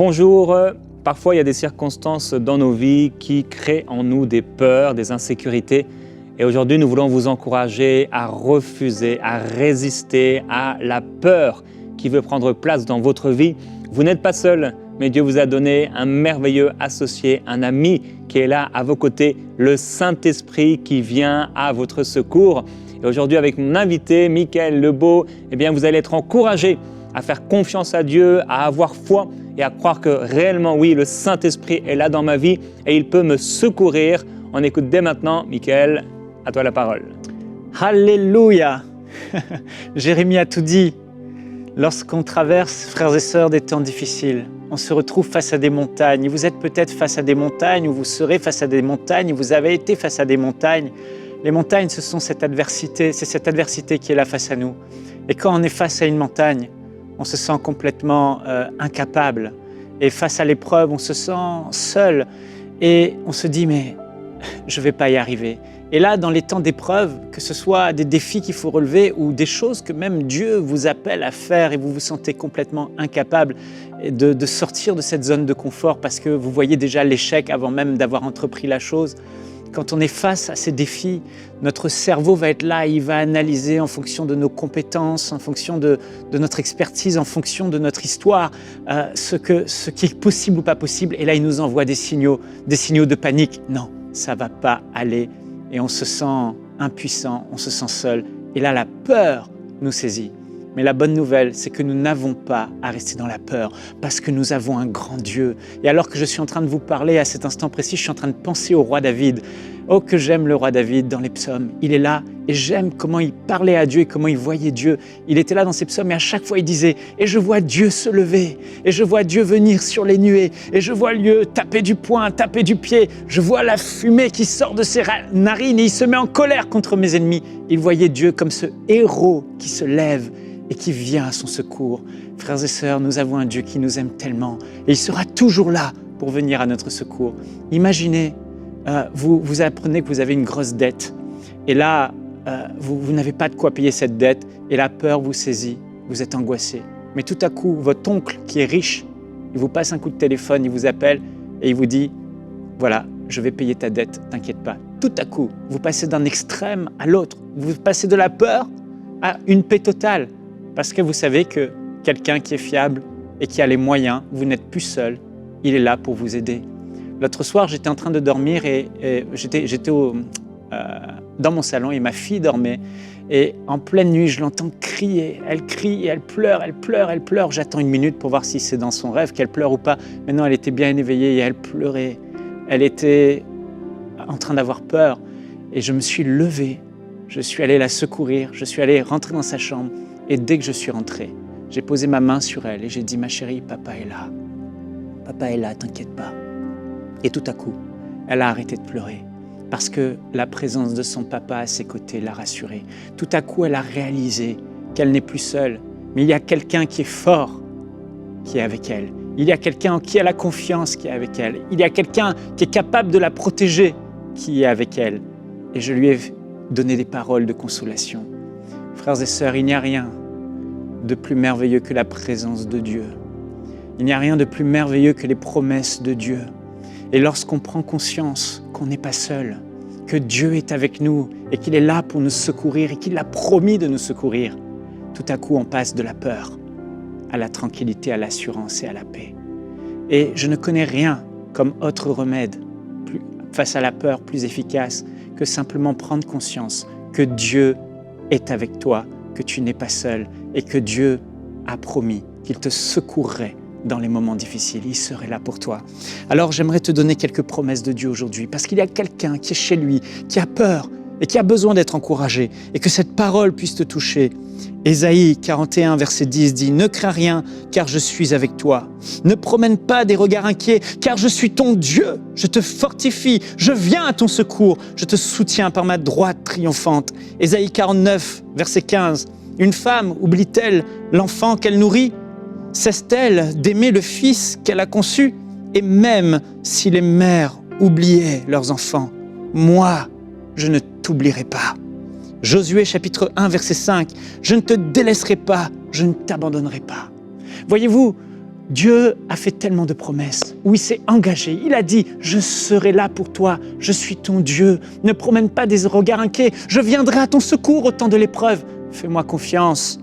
Bonjour, parfois il y a des circonstances dans nos vies qui créent en nous des peurs, des insécurités. Et aujourd'hui, nous voulons vous encourager à refuser, à résister à la peur qui veut prendre place dans votre vie. Vous n'êtes pas seul, mais Dieu vous a donné un merveilleux associé, un ami qui est là à vos côtés, le Saint-Esprit qui vient à votre secours. Et aujourd'hui, avec mon invité, Michael Lebeau, vous allez être encouragé à faire confiance à Dieu, à avoir foi et à croire que réellement, oui, le Saint-Esprit est là dans ma vie et il peut me secourir. On écoute dès maintenant. Michael, à toi la parole. Alléluia. Jérémie a tout dit. Lorsqu'on traverse, frères et sœurs, des temps difficiles, on se retrouve face à des montagnes. Vous êtes peut-être face à des montagnes ou vous serez face à des montagnes, vous avez été face à des montagnes. Les montagnes, ce sont cette adversité, c'est cette adversité qui est là face à nous. Et quand on est face à une montagne, on se sent complètement incapable. Et face à l'épreuve, on se sent seul. Et on se dit, mais je ne vais pas y arriver. Et là, dans les temps d'épreuve, que ce soit des défis qu'il faut relever ou des choses que même Dieu vous appelle à faire et vous vous sentez complètement incapable de sortir de cette zone de confort parce que vous voyez déjà l'échec avant même d'avoir entrepris la chose. Quand on est face à ces défis, notre cerveau va être là, il va analyser en fonction de nos compétences, en fonction de notre expertise, en fonction de notre histoire, ce qui est possible ou pas possible. Et là, il nous envoie des signaux de panique. Non, ça ne va pas aller. Et on se sent impuissant, on se sent seul. Et là, la peur nous saisit. Mais la bonne nouvelle, c'est que nous n'avons pas à rester dans la peur parce que nous avons un grand Dieu. Et alors que je suis en train de vous parler à cet instant précis, je suis en train de penser au roi David. Oh, que j'aime le roi David dans les psaumes. Il est là et j'aime comment il parlait à Dieu et comment il voyait Dieu. Il était là dans ses psaumes et à chaque fois il disait « Et je vois Dieu se lever, et je vois Dieu venir sur les nuées, et je vois Dieu taper du poing, taper du pied, je vois la fumée qui sort de ses narines et il se met en colère contre mes ennemis. » Il voyait Dieu comme ce héros qui se lève et qui vient à son secours. Frères et sœurs, nous avons un Dieu qui nous aime tellement et il sera toujours là pour venir à notre secours. Imaginez, vous apprenez que vous avez une grosse dette et là, vous n'avez pas de quoi payer cette dette et la peur vous saisit, vous êtes angoissé. Mais tout à coup, votre oncle qui est riche, il vous passe un coup de téléphone, il vous appelle et il vous dit « Voilà, je vais payer ta dette, t'inquiète pas. » Tout à coup, vous passez d'un extrême à l'autre. Vous passez de la peur à une paix totale. Parce que vous savez que quelqu'un qui est fiable et qui a les moyens, vous n'êtes plus seul, il est là pour vous aider. L'autre soir, j'étais en train de dormir et j'étais dans mon salon et ma fille dormait. Et en pleine nuit, je l'entends crier. Elle crie, elle pleure, elle pleure, elle pleure. J'attends une minute pour voir si c'est dans son rêve qu'elle pleure ou pas. Mais non, elle était bien éveillée et elle pleurait. Elle était en train d'avoir peur. Et je me suis levé. Je suis allé la secourir. Je suis allé rentrer dans sa chambre. Et dès que je suis rentré, j'ai posé ma main sur elle et j'ai dit « Ma chérie, papa est là. Papa est là, t'inquiète pas. » Et tout à coup, elle a arrêté de pleurer parce que la présence de son papa à ses côtés l'a rassurée. Tout à coup, elle a réalisé qu'elle n'est plus seule, mais il y a quelqu'un qui est fort qui est avec elle. Il y a quelqu'un en qui elle a confiance qui est avec elle. Il y a quelqu'un qui est capable de la protéger qui est avec elle. Et je lui ai donné des paroles de consolation. Frères et sœurs, il n'y a rien de plus merveilleux que la présence de Dieu. Il n'y a rien de plus merveilleux que les promesses de Dieu. Et lorsqu'on prend conscience qu'on n'est pas seul, que Dieu est avec nous et qu'il est là pour nous secourir et qu'il a promis de nous secourir, tout à coup on passe de la peur à la tranquillité, à l'assurance et à la paix. Et je ne connais rien comme autre remède face à la peur plus efficace que simplement prendre conscience que Dieu est avec toi, que tu n'es pas seul et que Dieu a promis qu'il te secourrait dans les moments difficiles. Il serait là pour toi. Alors j'aimerais te donner quelques promesses de Dieu aujourd'hui parce qu'il y a quelqu'un qui est chez lui, qui a peur et qui a besoin d'être encouragé et que cette parole puisse te toucher. Ésaïe 41, verset 10 dit « Ne crains rien, car je suis avec toi. Ne promène pas des regards inquiets, car je suis ton Dieu. Je te fortifie, je viens à ton secours. Je te soutiens par ma droite triomphante. » Ésaïe 49, verset 15 « Une femme oublie-t-elle l'enfant qu'elle nourrit? Cesse-t-elle d'aimer le fils qu'elle a conçu? Et même si les mères oubliaient leurs enfants, moi, je ne t'oublierai pas. » Josué chapitre 1, verset 5, « Je ne te délaisserai pas, je ne t'abandonnerai pas. » Voyez-vous, Dieu a fait tellement de promesses où il s'est engagé. Il a dit, je serai là pour toi, je suis ton Dieu. Ne promène pas des regards inquiets, je viendrai à ton secours au temps de l'épreuve. Fais-moi confiance.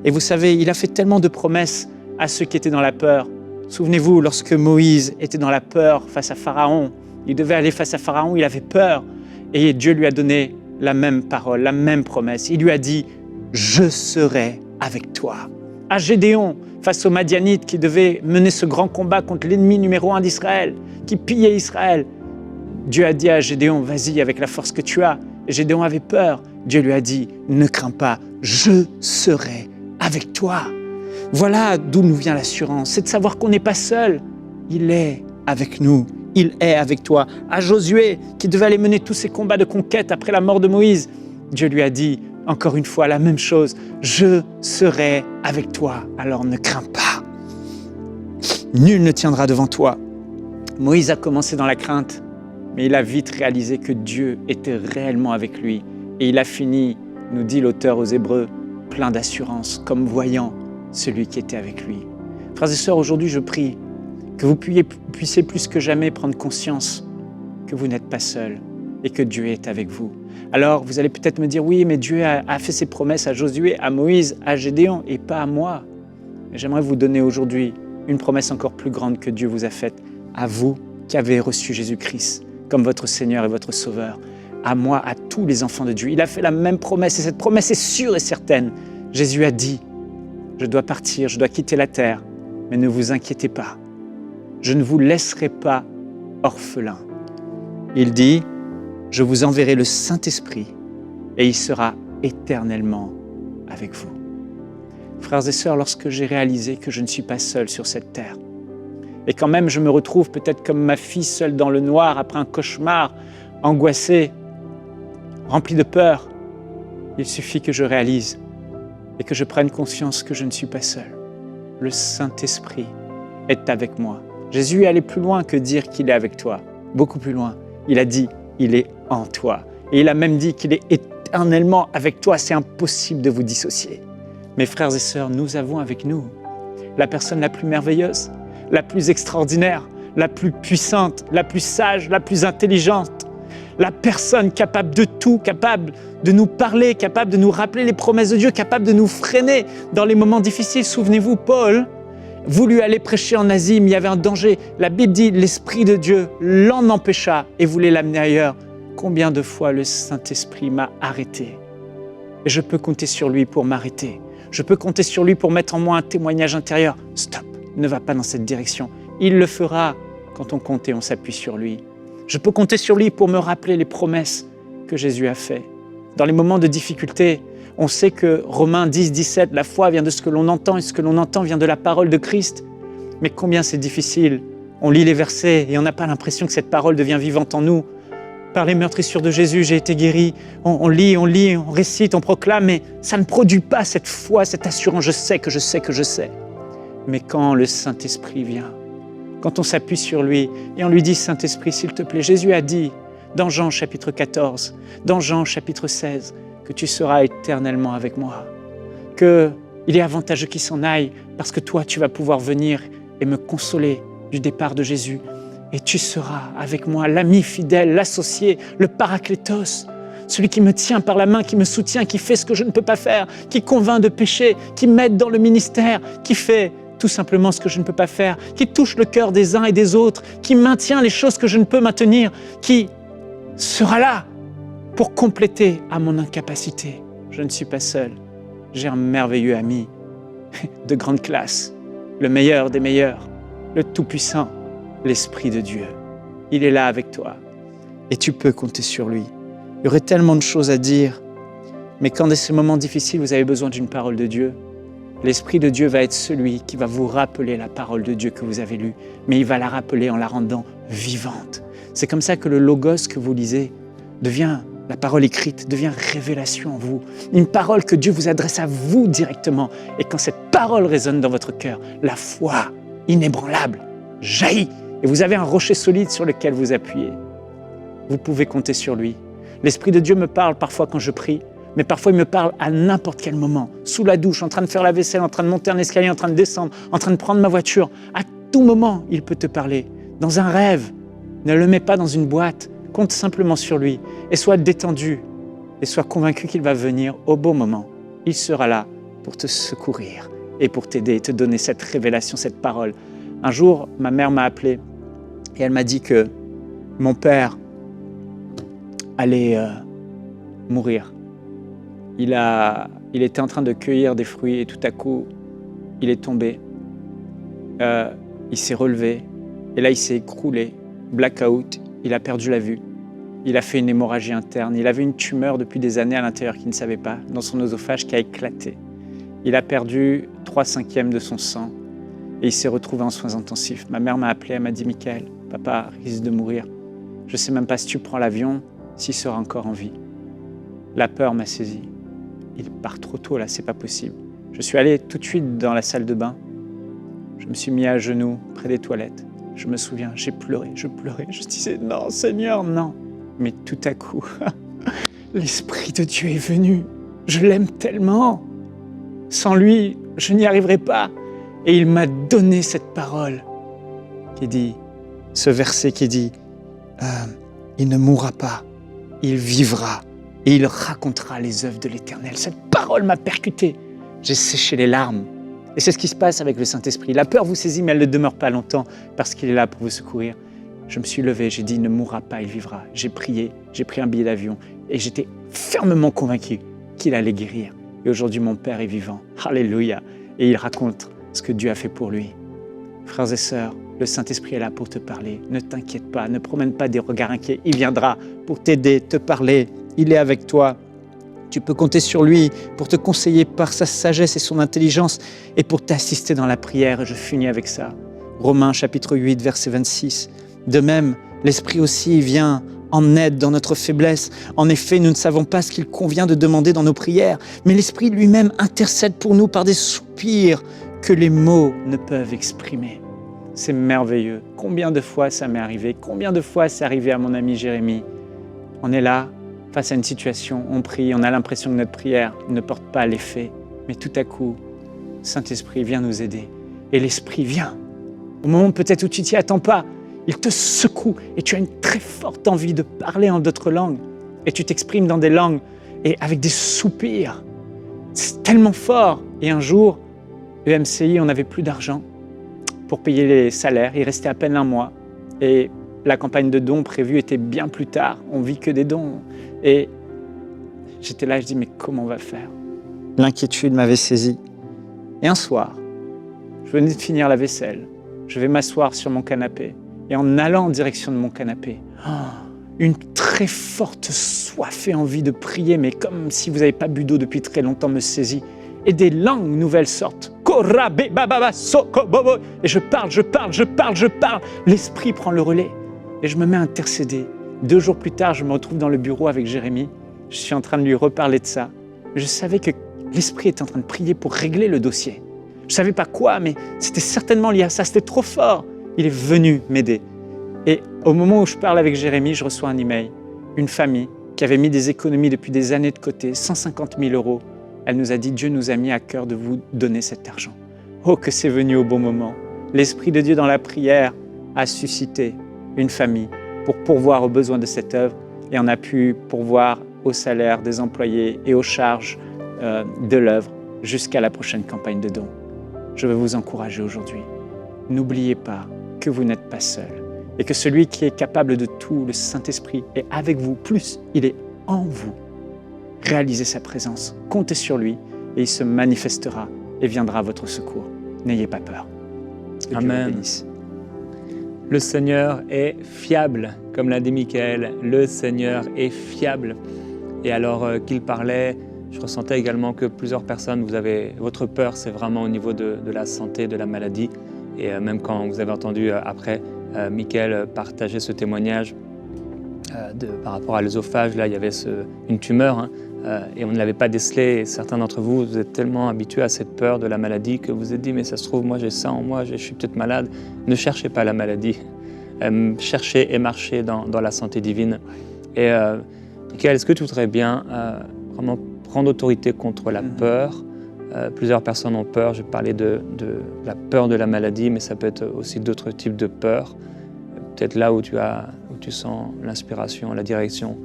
Et vous savez, il a fait tellement de promesses à ceux qui étaient dans la peur. Souvenez-vous, lorsque Moïse était dans la peur face à Pharaon, il devait aller face à Pharaon, il avait peur. Et Dieu lui a donné la même parole, la même promesse. Il lui a dit, je serai avec toi. À Gédéon, face aux Madianites qui devaient mener ce grand combat contre l'ennemi numéro 1 d'Israël, qui pillait Israël, Dieu a dit à Gédéon, vas-y avec la force que tu as. Et Gédéon avait peur. Dieu lui a dit, ne crains pas, je serai avec toi. Voilà d'où nous vient l'assurance, c'est de savoir qu'on n'est pas seul. Il est avec nous, il est avec toi. À Josué, qui devait aller mener tous ces combats de conquête après la mort de Moïse, Dieu lui a dit, encore une fois, la même chose, je serai avec toi, alors ne crains pas. Nul ne tiendra devant toi. Moïse a commencé dans la crainte, mais il a vite réalisé que Dieu était réellement avec lui. Et il a fini, nous dit l'auteur aux Hébreux, plein d'assurance, comme voyant celui qui était avec lui. Frères et sœurs, aujourd'hui je prie que vous puissiez plus que jamais prendre conscience que vous n'êtes pas seul et que Dieu est avec vous. Alors vous allez peut-être me dire, oui, mais Dieu a fait ses promesses à Josué, à Moïse, à Gédéon et pas à moi. Mais j'aimerais vous donner aujourd'hui une promesse encore plus grande que Dieu vous a faite, à vous qui avez reçu Jésus-Christ comme votre Seigneur et votre Sauveur, à moi, à tous les enfants de Dieu. Il a fait la même promesse et cette promesse est sûre et certaine. Jésus a dit, je dois partir, je dois quitter la terre, mais ne vous inquiétez pas, je ne vous laisserai pas orphelin. Il dit, je vous enverrai le Saint-Esprit et il sera éternellement avec vous. Frères et sœurs, lorsque j'ai réalisé que je ne suis pas seul sur cette terre, et quand même je me retrouve peut-être comme ma fille seule dans le noir après un cauchemar, angoissée, remplie de peur, il suffit que je réalise et que je prenne conscience que je ne suis pas seul. Le Saint-Esprit est avec moi. Jésus est allé plus loin que dire qu'il est avec toi, beaucoup plus loin. Il a dit, il est en toi. Et il a même dit qu'il est éternellement avec toi. C'est impossible de vous dissocier. Mes frères et sœurs, nous avons avec nous la personne la plus merveilleuse, la plus extraordinaire, la plus puissante, la plus sage, la plus intelligente, la personne capable de tout, capable de nous parler, capable de nous rappeler les promesses de Dieu, capable de nous freiner dans les moments difficiles. Souvenez-vous, Paul voulut aller prêcher en Asie, mais il y avait un danger. La Bible dit, l'Esprit de Dieu l'en empêcha et voulait l'amener ailleurs. Combien de fois le Saint-Esprit m'a arrêté? Et je peux compter sur lui pour m'arrêter. Je peux compter sur lui pour mettre en moi un témoignage intérieur. Stop, ne va pas dans cette direction. Il le fera quand on compte et on s'appuie sur lui. Je peux compter sur lui pour me rappeler les promesses que Jésus a faites. Dans les moments de difficulté, on sait que Romains 10, 17, la foi vient de ce que l'on entend et ce que l'on entend vient de la parole de Christ. Mais combien c'est difficile. On lit les versets et on n'a pas l'impression que cette parole devient vivante en nous. Par les meurtrissures de Jésus, j'ai été guéri. On lit, on récite, on proclame, mais ça ne produit pas cette foi, cette assurance. Je sais que je sais que je sais. Mais quand le Saint-Esprit vient, quand on s'appuie sur lui et on lui dit, Saint-Esprit, s'il te plaît, Jésus a dit dans Jean chapitre 14, dans Jean chapitre 16, que tu seras éternellement avec moi, qu'il est avantageux qu'il s'en aille parce que toi, tu vas pouvoir venir et me consoler du départ de Jésus. Et tu seras avec moi, l'ami fidèle, l'associé, le paraclétos, celui qui me tient par la main, qui me soutient, qui fait ce que je ne peux pas faire, qui convainc de péché, qui m'aide dans le ministère, qui fait tout simplement ce que je ne peux pas faire, qui touche le cœur des uns et des autres, qui maintient les choses que je ne peux maintenir, qui sera là pour compléter à mon incapacité. Je ne suis pas seul, j'ai un merveilleux ami de grande classe, le meilleur des meilleurs, le Tout-Puissant, l'Esprit de Dieu. Il est là avec toi et tu peux compter sur lui. Il y aurait tellement de choses à dire, mais quand dans ces moments difficiles, vous avez besoin d'une parole de Dieu, l'Esprit de Dieu va être celui qui va vous rappeler la parole de Dieu que vous avez lue, mais il va la rappeler en la rendant vivante. C'est comme ça que le logos que vous lisez devient, la parole écrite, devient révélation en vous. Une parole que Dieu vous adresse à vous directement. Et quand cette parole résonne dans votre cœur, la foi inébranlable jaillit. Et vous avez un rocher solide sur lequel vous appuyez. Vous pouvez compter sur lui. L'Esprit de Dieu me parle parfois quand je prie Mais parfois, il me parle à n'importe quel moment, sous la douche, en train de faire la vaisselle, en train de monter un escalier, en train de descendre, en train de prendre ma voiture. À tout moment, il peut te parler. Dans un rêve, ne le mets pas dans une boîte. Compte simplement sur lui et sois détendu et sois convaincu qu'il va venir au bon moment. Il sera là pour te secourir et pour t'aider et te donner cette révélation, cette parole. Un jour, ma mère m'a appelé et elle m'a dit que mon père allait mourir. Il était en train de cueillir des fruits et tout à coup, il est tombé. Il s'est relevé et là, il s'est écroulé. Blackout, il a perdu la vue. Il a fait une hémorragie interne. Il avait une tumeur depuis des années à l'intérieur qu'il ne savait pas, dans son œsophage qui a éclaté. Il a perdu 3/5 de son sang et il s'est retrouvé en soins intensifs. Ma mère m'a appelé, elle m'a dit « Michael, papa risque de mourir. Je ne sais même pas si tu prends l'avion, s'il sera encore en vie. » La peur m'a saisi. Il part trop tôt là, c'est pas possible. Je suis allé tout de suite dans la salle de bain. Je me suis mis à genoux près des toilettes. Je me souviens, j'ai pleuré, je pleurais. Je disais « Non, Seigneur, non !» Mais tout à coup, l'Esprit de Dieu est venu. Je l'aime tellement. Sans lui, je n'y arriverai pas. Et il m'a donné cette parole qui dit, ce verset qui dit il ne mourra pas, il vivra et il racontera les œuvres de l'Éternel. Cette parole m'a percuté. J'ai séché les larmes. Et c'est ce qui se passe avec le Saint-Esprit. La peur vous saisit, mais elle ne demeure pas longtemps parce qu'il est là pour vous secourir. Je me suis levé, j'ai dit, il ne mourra pas, il vivra. J'ai prié, j'ai pris un billet d'avion et j'étais fermement convaincu qu'il allait guérir. Et aujourd'hui, mon Père est vivant. Alléluia. Et il raconte ce que Dieu a fait pour lui. Frères et sœurs, le Saint-Esprit est là pour te parler. Ne t'inquiète pas, ne promène pas des regards inquiets. Il viendra pour t'aider, te parler. Il est avec toi. Tu peux compter sur lui pour te conseiller par sa sagesse et son intelligence et pour t'assister dans la prière. Et je finis avec ça. Romains chapitre 8, verset 26. De même, l'Esprit aussi vient en aide dans notre faiblesse. En effet, nous ne savons pas ce qu'il convient de demander dans nos prières, mais l'Esprit lui-même intercède pour nous par des soupirs que les mots ne peuvent exprimer. C'est merveilleux. Combien de fois ça m'est arrivé? Combien de fois c'est arrivé à mon ami Jérémie? On est là, face à une situation, on prie, on a l'impression que notre prière ne porte pas l'effet, mais tout à coup, Saint-Esprit vient nous aider. Et l'Esprit vient. Au moment peut-être où tu t'y attends pas, il te secoue et tu as une très forte envie de parler en d'autres langues. Et tu t'exprimes dans des langues et avec des soupirs. C'est tellement fort. Et un jour, EMCI, on n'avait plus d'argent pour payer les salaires. Il restait à peine un mois. Et la campagne de dons prévue était bien plus tard. On vit que des dons. Et j'étais là, je dis, mais comment on va faire? L'inquiétude m'avait saisi. Et un soir, je venais de finir la vaisselle. Je vais m'asseoir sur mon canapé. Et en allant en direction de mon canapé, une très forte soif et envie de prier, mais comme si vous n'avez pas bu d'eau depuis très longtemps, me saisit. Et des langues nouvelles sortent. Et je parle. L'Esprit prend le relais. Et je me mets à intercéder. 2 jours plus tard, je me retrouve dans le bureau avec Jérémie. Je suis en train de lui reparler de ça. Je savais que l'Esprit était en train de prier pour régler le dossier. Je ne savais pas quoi, mais c'était certainement lié à ça. C'était trop fort. Il est venu m'aider. Et au moment où je parle avec Jérémie, je reçois un email. Une famille qui avait mis des économies depuis des années de côté, 150 000 €. Elle nous a dit, Dieu nous a mis à cœur de vous donner cet argent. Oh, que c'est venu au bon moment. L'Esprit de Dieu dans la prière a suscité une famille pour pourvoir aux besoins de cette œuvre et on a pu pourvoir au salaire des employés et aux charges de l'œuvre jusqu'à la prochaine campagne de dons. Je veux vous encourager aujourd'hui. N'oubliez pas que vous n'êtes pas seul et que celui qui est capable de tout, le Saint-Esprit, est avec vous, plus il est en vous. Réalisez sa présence, comptez sur lui et il se manifestera et viendra à votre secours. N'ayez pas peur. Que Dieu vous bénisse. Le Seigneur est fiable, comme l'a dit Michael, le Seigneur est fiable. Et alors qu'il parlait, je ressentais également que plusieurs personnes, votre peur, c'est vraiment au niveau de la santé, de la maladie. Et même quand vous avez entendu après Michael partager ce témoignage par rapport à l'œsophage, là il y avait une tumeur et on ne l'avait pas décelé. Et certains d'entre vous, vous êtes tellement habitués à cette peur de la maladie que vous vous êtes dit, mais ça se trouve, moi j'ai ça en moi, je suis peut-être malade. Ne cherchez pas la maladie, cherchez et marchez dans la santé divine. Et Michael, est-ce que tu voudrais bien vraiment prendre autorité contre la peur. Plusieurs personnes ont peur. Je parlais de la peur de la maladie, mais ça peut être aussi d'autres types de peur. Peut-être là où tu sens l'inspiration, la direction.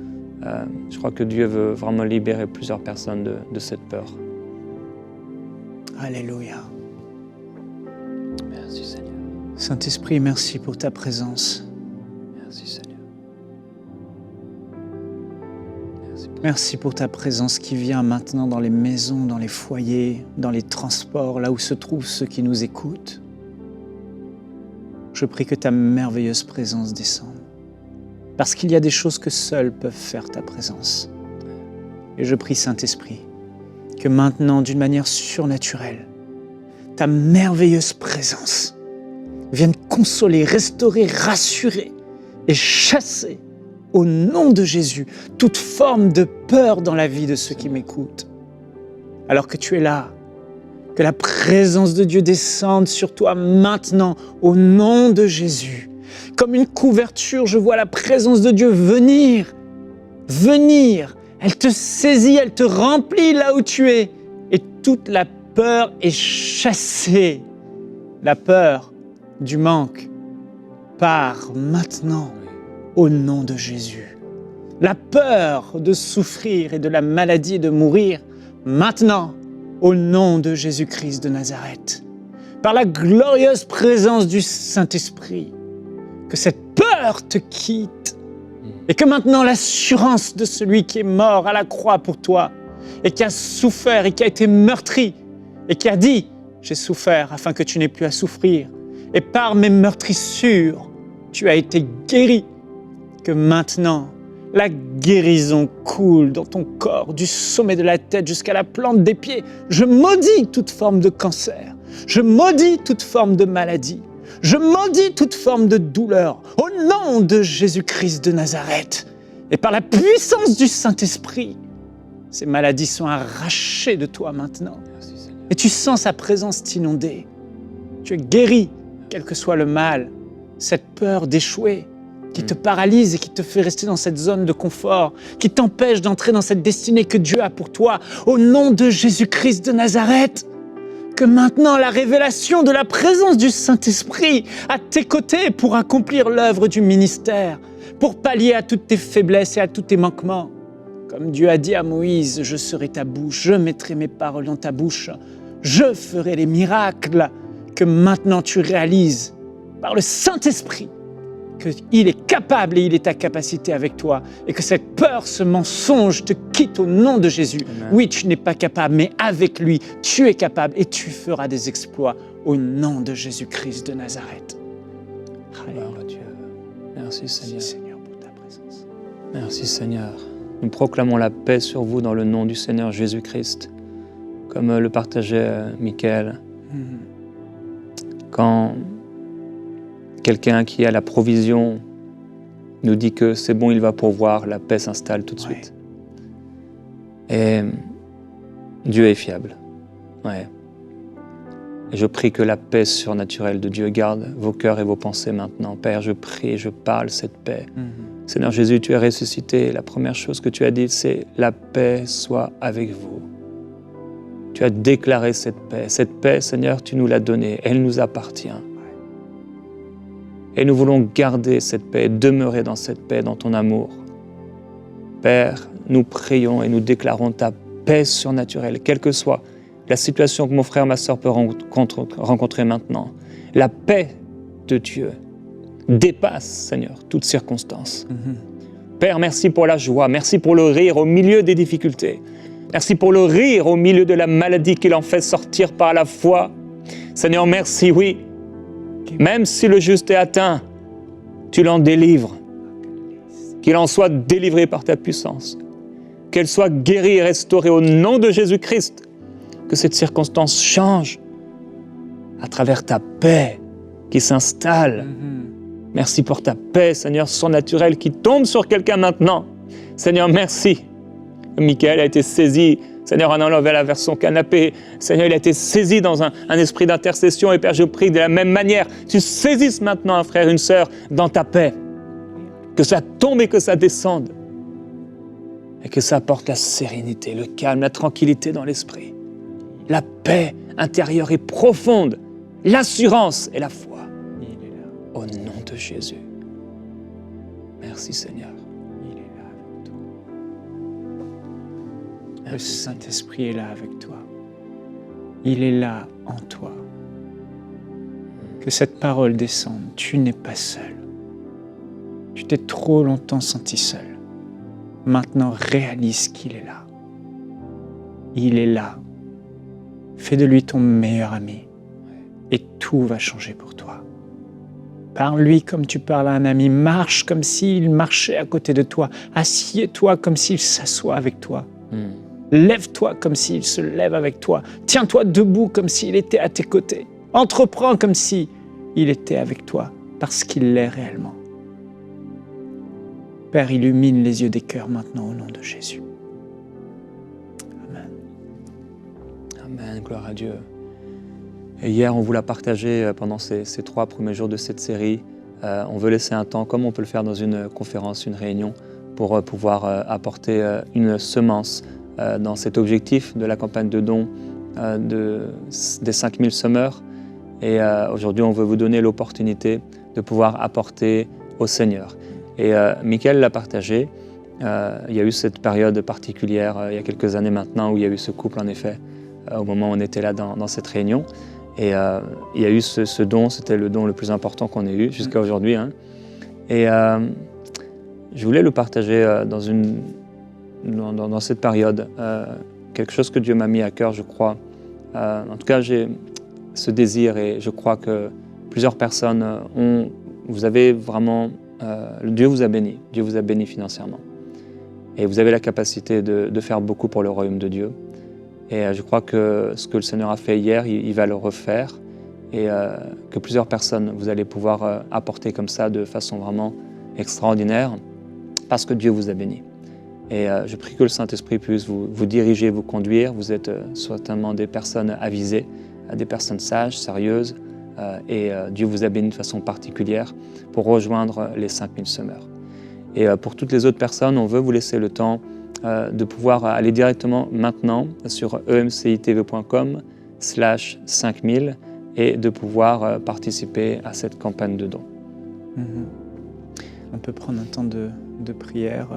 Je crois que Dieu veut vraiment libérer plusieurs personnes de cette peur. Alléluia. Merci Seigneur. Saint-Esprit, merci pour ta présence. Merci Seigneur. Merci pour ta présence qui vient maintenant dans les maisons, dans les foyers, dans les transports, là où se trouvent ceux qui nous écoutent. Je prie que ta merveilleuse présence descende. Parce qu'il y a des choses que seules peuvent faire ta présence. Et je prie, Saint-Esprit, que maintenant, d'une manière surnaturelle, ta merveilleuse présence vienne consoler, restaurer, rassurer et chasser, au nom de Jésus, toute forme de peur dans la vie de ceux qui m'écoutent. Alors que tu es là, que la présence de Dieu descende sur toi maintenant, au nom de Jésus. Comme une couverture, je vois la présence de Dieu venir. Elle te saisit, elle te remplit là où tu es. Et toute la peur est chassée. La peur du manque part maintenant au nom de Jésus. La peur de souffrir et de la maladie et de mourir maintenant au nom de Jésus-Christ de Nazareth. Par la glorieuse présence du Saint-Esprit, que cette peur te quitte et que maintenant l'assurance de celui qui est mort à la croix pour toi et qui a souffert et qui a été meurtri et qui a dit « J'ai souffert afin que tu n'aies plus à souffrir et par mes meurtrissures, tu as été guéri » que maintenant la guérison coule dans ton corps, du sommet de la tête jusqu'à la plante des pieds. Je maudis toute forme de cancer, je maudis toute forme de maladie, je maudis toute forme de douleur au nom de Jésus-Christ de Nazareth. Et par la puissance du Saint-Esprit, ces maladies sont arrachées de toi maintenant. Et tu sens sa présence t'inonder. Tu es guéri, quel que soit le mal, cette peur d'échouer, qui te paralyse et qui te fait rester dans cette zone de confort, qui t'empêche d'entrer dans cette destinée que Dieu a pour toi, au nom de Jésus-Christ de Nazareth. Que maintenant la révélation de la présence du Saint-Esprit à tes côtés pour accomplir l'œuvre du ministère, pour pallier à toutes tes faiblesses et à tous tes manquements. Comme Dieu a dit à Moïse, je serai ta bouche, je mettrai mes paroles dans ta bouche, je ferai les miracles que maintenant tu réalises par le Saint-Esprit, qu'il est capable et il est ta capacité avec toi et que cette peur, ce mensonge te quitte au nom de Jésus. Amen. Oui, tu n'es pas capable, mais avec lui, tu es capable et tu feras des exploits au nom de Jésus-Christ de Nazareth. Gloire à Dieu. Merci Seigneur. Merci Seigneur pour ta présence. Merci Seigneur. Nous proclamons la paix sur vous dans le nom du Seigneur Jésus-Christ, comme le partageait Michael. Quand quelqu'un qui a la provision nous dit que c'est bon, il va pourvoir, la paix s'installe tout de suite. Et Dieu est fiable. Ouais. Et je prie que la paix surnaturelle de Dieu garde vos cœurs et vos pensées maintenant. Père, je prie et je parle cette paix. Seigneur Jésus, tu es ressuscité. La première chose que tu as dit, c'est « La paix soit avec vous ». Tu as déclaré cette paix. Cette paix, Seigneur, tu nous l'as donnée. Elle nous appartient. Et nous voulons garder cette paix, demeurer dans cette paix, dans ton amour. Père, nous prions et nous déclarons ta paix surnaturelle, quelle que soit la situation que mon frère, ma sœur peut rencontrer maintenant. La paix de Dieu dépasse, Seigneur, toute circonstance. Père, merci pour la joie, merci pour le rire au milieu des difficultés. Merci pour le rire au milieu de la maladie qu'il en fait sortir par la foi. Seigneur, merci, oui. Même si le juste est atteint, tu l'en délivres. Qu'il en soit délivré par ta puissance. Qu'elle soit guérie et restaurée au nom de Jésus-Christ. Que cette circonstance change à travers ta paix qui s'installe. Merci pour ta paix, Seigneur, surnaturelle qui tombe sur quelqu'un maintenant. Seigneur, merci. Michael a été saisi, Seigneur, en allant vers son canapé. Seigneur, il a été saisi dans un esprit d'intercession. Et Père, je prie de la même manière, tu saisisses maintenant un frère, une sœur dans ta paix. Que ça tombe et que ça descende. et que ça apporte la sérénité, le calme, la tranquillité dans l'esprit, la paix intérieure et profonde, l'assurance et la foi. Il est là. Au nom de Jésus. Merci Seigneur. Il est là avec toi. Le Merci, Saint-Esprit est là avec toi. Il est là en toi. Que cette parole descende. Tu n'es pas seul. Tu t'es trop longtemps senti seul. Maintenant, réalise qu'il est là. Il est là. Fais de lui ton meilleur ami. Et tout va changer pour toi. Parle-lui comme tu parles à un ami. Marche comme s'il marchait à côté de toi. Assieds-toi comme s'il s'assoit avec toi. Lève-toi comme s'il se lève avec toi. Tiens-toi debout comme s'il était à tes côtés. Entreprends comme si il était avec toi, parce qu'il l'est réellement. Père, illumine les yeux des cœurs maintenant au nom de Jésus. Amen. Amen, gloire à Dieu. Et hier, on vous l'a partagé pendant ces 3 premiers jours de cette série. On veut laisser un temps, comme on peut le faire dans une conférence, une réunion, pour pouvoir apporter une semence dans cet objectif de la campagne de dons des 5000 semeurs. Et aujourd'hui, on veut vous donner l'opportunité de pouvoir apporter au Seigneur. Et Michael l'a partagé. Il y a eu cette période particulière, il y a quelques années maintenant, où il y a eu ce couple, en effet, au moment où on était là dans cette réunion. Et il y a eu ce don, c'était le don le plus important qu'on ait eu jusqu'à aujourd'hui. Hein. Et je voulais le partager dans cette période. Quelque chose que Dieu m'a mis à cœur, je crois. En tout cas, j'ai ce désir et je crois que plusieurs personnes vous avez vraiment, Dieu vous a béni financièrement. Et vous avez la capacité de faire beaucoup pour le royaume de Dieu. Et je crois que ce que le Seigneur a fait hier, il va le refaire. Et que plusieurs personnes, vous allez pouvoir apporter comme ça de façon vraiment extraordinaire parce que Dieu vous a béni. Et je prie que le Saint-Esprit puisse vous diriger, vous conduire. Vous êtes certainement des personnes avisées, des personnes sages, sérieuses. Et Dieu vous a béni de façon particulière pour rejoindre les 5000 semeurs. Et pour toutes les autres personnes, on veut vous laisser le temps de pouvoir aller directement maintenant sur emcitv.com/5000 et de pouvoir participer à cette campagne de dons. On peut prendre un temps de prière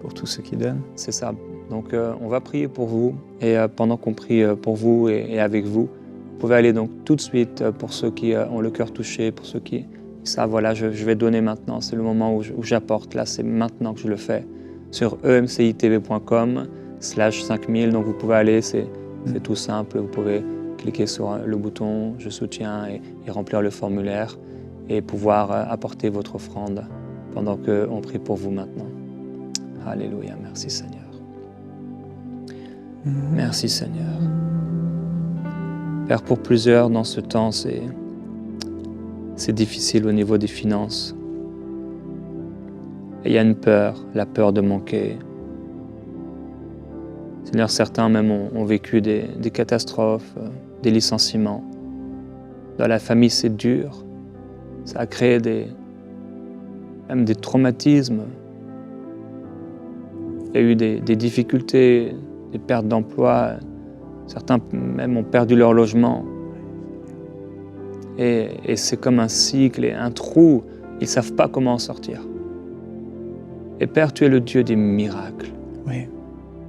pour tous ceux qui donnent. C'est ça. Donc on va prier pour vous et pendant qu'on prie pour vous et avec vous, vous pouvez aller donc tout de suite pour ceux qui ont le cœur touché, pour ceux qui savent, voilà, je vais donner maintenant, c'est le moment où j'apporte, là c'est maintenant que je le fais. Sur emcitv.com/5000, donc vous pouvez aller, c'est tout simple, vous pouvez cliquer sur le bouton « Je soutiens » et remplir le formulaire et pouvoir apporter votre offrande pendant qu'on prie pour vous maintenant. Alléluia, merci Seigneur. Merci Seigneur. Père, pour plusieurs dans ce temps, c'est difficile au niveau des finances. Et il y a une peur, la peur de manquer. Seigneur, certains même ont vécu des catastrophes, des licenciements. Dans la famille, c'est dur. Ça a créé même des traumatismes. Il y a eu des difficultés, des pertes d'emploi. Certains même ont perdu leur logement. Et c'est comme un cycle et un trou. Ils ne savent pas comment en sortir. Et Père, tu es le Dieu des miracles. Oui.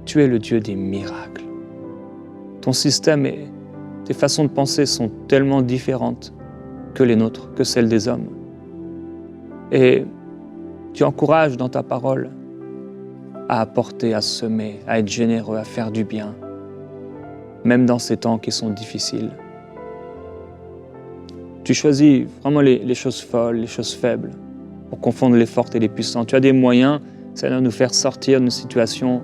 Tu es le Dieu des miracles. Ton système et tes façons de penser sont tellement différentes que les nôtres, que celles des hommes. Et tu encourages dans ta parole à apporter, à semer, à être généreux, à faire du bien, même dans ces temps qui sont difficiles. Tu choisis vraiment les choses folles, les choses faibles, pour confondre les fortes et les puissants. Tu as des moyens, Seigneur, de nous faire sortir d'une situation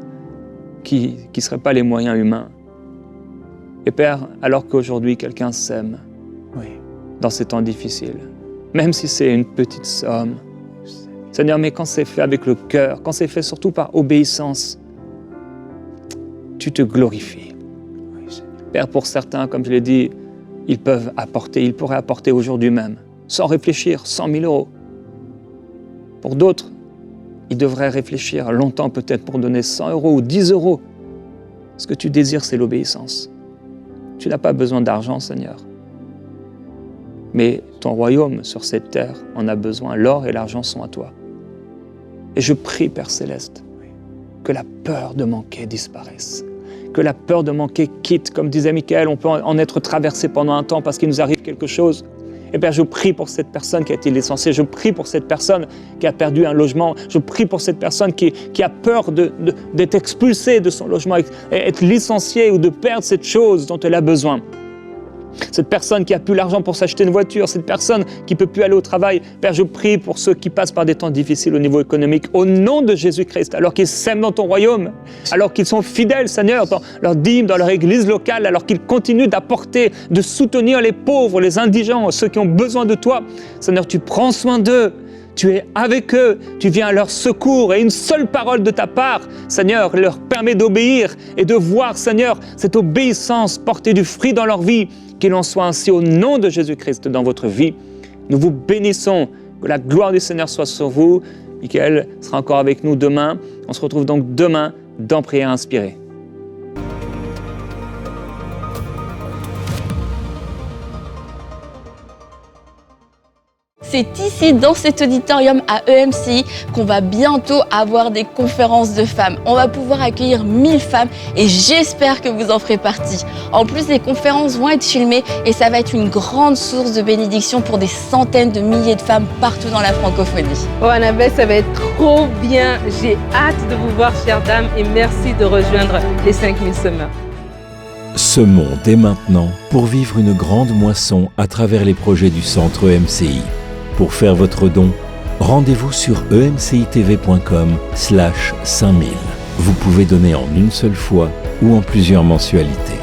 qui ne seraient pas les moyens humains. Et Père, alors qu'aujourd'hui quelqu'un sème dans ces temps difficiles, même si c'est une petite somme, Seigneur, mais quand c'est fait avec le cœur, quand c'est fait surtout par obéissance, tu te glorifies. Père, pour certains, comme je l'ai dit, ils pourraient apporter aujourd'hui même, sans réfléchir, 100 000 euros. Pour d'autres, il devrait réfléchir longtemps peut-être pour donner 100 € ou 10 €. Ce que tu désires, c'est l'obéissance. Tu n'as pas besoin d'argent, Seigneur. Mais ton royaume sur cette terre en a besoin. L'or et l'argent sont à toi. Et je prie, Père Céleste, que la peur de manquer disparaisse. Que la peur de manquer quitte. Comme disait Michael, on peut en être traversé pendant un temps parce qu'il nous arrive quelque chose. Et Père, je prie pour cette personne qui a été licenciée. Je prie pour cette personne qui a perdu un logement. Je prie pour cette personne qui a peur d'être expulsée de son logement, être licenciée ou de perdre cette chose dont elle a besoin. Cette personne qui n'a plus l'argent pour s'acheter une voiture, cette personne qui ne peut plus aller au travail. Père, je prie pour ceux qui passent par des temps difficiles au niveau économique, au nom de Jésus-Christ, alors qu'ils s'aiment dans ton royaume, alors qu'ils sont fidèles, Seigneur, dans leur dîme, dans leur église locale, alors qu'ils continuent d'apporter, de soutenir les pauvres, les indigents, ceux qui ont besoin de toi. Seigneur, tu prends soin d'eux. Tu es avec eux, tu viens à leur secours et une seule parole de ta part, Seigneur, leur permet d'obéir et de voir, Seigneur, cette obéissance porter du fruit dans leur vie. Qu'il en soit ainsi au nom de Jésus-Christ dans votre vie. Nous vous bénissons, que la gloire du Seigneur soit sur vous. Michael sera encore avec nous demain. On se retrouve donc demain dans Prière Inspirée. C'est ici, dans cet auditorium à EMCI, qu'on va bientôt avoir des conférences de femmes. On va pouvoir accueillir 1000 femmes et j'espère que vous en ferez partie. En plus, les conférences vont être filmées et ça va être une grande source de bénédiction pour des centaines de milliers de femmes partout dans la francophonie. Oh Annabelle, ça va être trop bien. J'ai hâte de vous voir, chères dames, et merci de rejoindre les 5000 semeurs. Semons dès maintenant pour vivre une grande moisson à travers les projets du centre EMCI. Pour faire votre don, rendez-vous sur emcitv.com/5000. Vous pouvez donner en une seule fois ou en plusieurs mensualités.